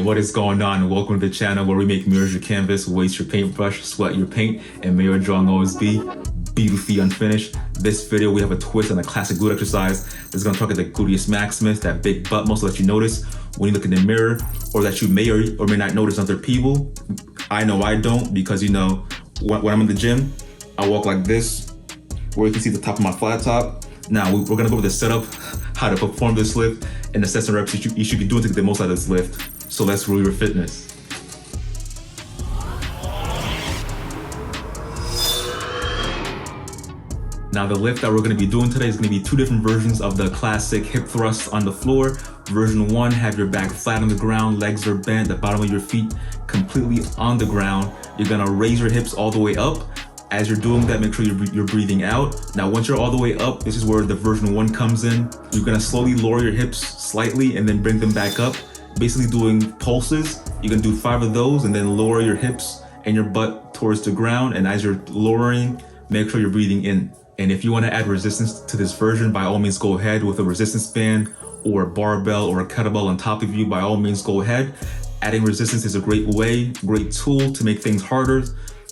What is going on? And welcome to the channel where we make mirrors your canvas, waste your paintbrush, sweat your paint, and may your drawing always be beautifully unfinished. This video, we have a twist on a classic glute exercise that's gonna target the gluteus maximus, that big butt muscle that you notice when you look in the mirror, or that you may or may not notice other people. I know I don't, because you know, when I'm in the gym, I walk like this, where you can see the top of my flat top. Now, we're gonna go over the setup, how to perform this lift, and the sets and reps you should be doing to get the most out of this lift. So let's rule your fitness. Now the lift that we're going to be doing today is going to be two different versions of the classic hip thrusts on the floor. Version 1, have your back flat on the ground, legs are bent, the bottom of your feet completely on the ground. You're going to raise your hips all the way up. As you're doing that, make sure you're breathing out. Now, once you're all the way up, this is where the version 1 comes in. You're going to slowly lower your hips slightly and then bring them back up. Basically doing pulses. You're gonna do 5 of those and then lower your hips and your butt towards the ground. And as you're lowering, make sure you're breathing in. And if you wanna add resistance to this version, by all means go ahead with a resistance band or a barbell or a kettlebell on top of you. By all means go ahead. Adding resistance is a great tool to make things harder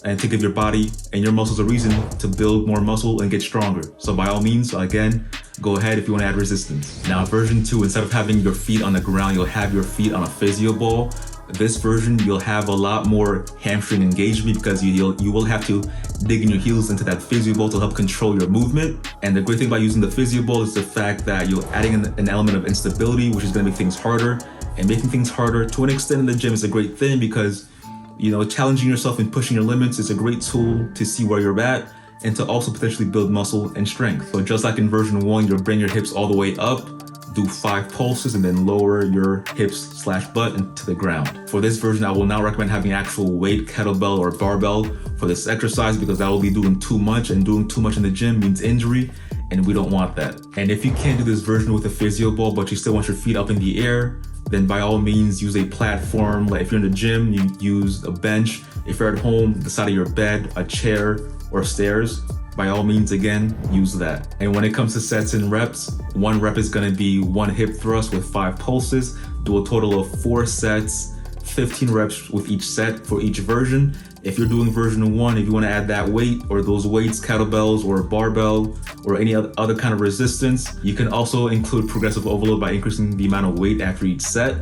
and to give your body and your muscles a reason to build more muscle and get stronger. So by all means, again, go ahead if you want to add resistance. Now version 2, instead of having your feet on the ground, you'll have your feet on a physio ball. This version, you'll have a lot more hamstring engagement because you will have to dig in your heels into that physio ball to help control your movement. And the great thing about using the physio ball is the fact that you're adding an element of instability, which is going to make things harder. And making things harder to an extent in the gym is a great thing because, you know, challenging yourself and pushing your limits is a great tool to see where you're at and to also potentially build muscle and strength. So just like in version 1, you'll bring your hips all the way up, do 5 pulses, and then lower your hips / butt into the ground. For this version, I will not recommend having actual weight, kettlebell, or barbell for this exercise because that will be doing too much, and doing too much in the gym means injury, and we don't want that. And if you can't do this version with a physio ball, but you still want your feet up in the air, then by all means use a platform. Like if you're in the gym, you use a bench. If you're at home, the side of your bed, a chair, or stairs, by all means, again, use that. And when it comes to sets and reps, 1 rep is gonna be 1 hip thrust with 5 pulses. Do a total of 4 sets, 15 reps with each set for each version. If you're doing version 1, if you wanna add that weight or those weights, kettlebells or barbell or any other kind of resistance, you can also include progressive overload by increasing the amount of weight after each set.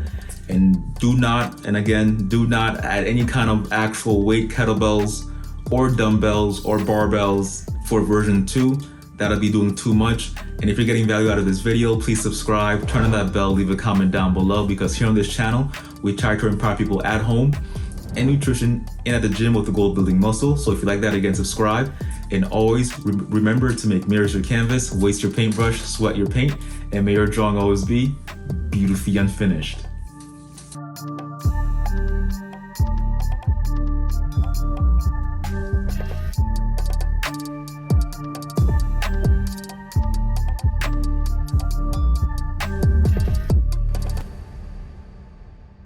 And do not add any kind of actual weight, kettlebells or dumbbells or barbells for version 2. That'll be doing too much. And if you're getting value out of this video, please subscribe, turn on that bell, leave a comment down below, because here on this channel, we try to empower people at home and nutrition and at the gym with the goal of building muscle. So if you like that, again, subscribe. And always remember to make mirrors your canvas, waste your paintbrush, sweat your paint, and may your drawing always be beautifully unfinished.